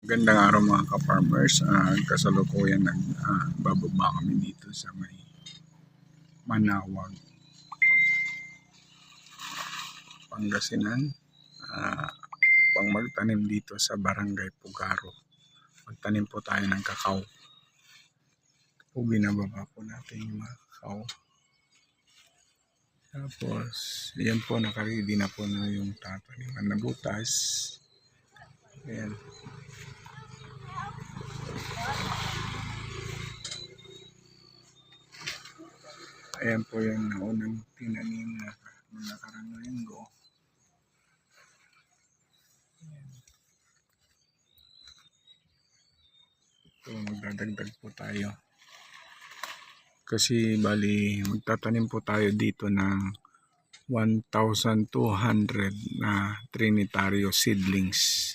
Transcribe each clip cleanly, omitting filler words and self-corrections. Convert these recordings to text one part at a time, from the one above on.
Gandang araw mga ka-farmers. Kasalukuyan nagbababa kami dito sa may Manawag, Pangasinan, upang magtanim dito sa Barangay Pugaro. Magtanim po tayo ng kakao. Po binababa po natin yung mga kakao. Tapos, yan po, nakaready na po na yung tataniman na butas. Ayan. Ayan po yung naunang tinanim na nakarang linggo. So, magdadagdag po tayo. Kasi bali, magtatanim po tayo dito ng 1,200 na Trinitario seedlings.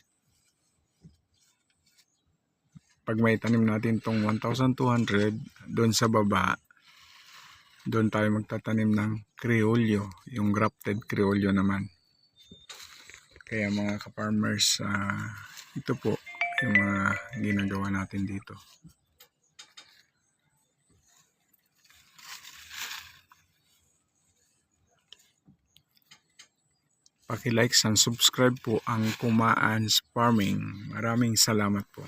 Pag may tanim natin tong 1,200, doon sa baba, doon tayo magtatanim ng Criollo, yung grafted Criollo naman. Kaya mga ka-farmers, ito po yung mga ginagawa natin dito. Paki-like and subscribe po ang Kumaan's Farming. Maraming salamat po.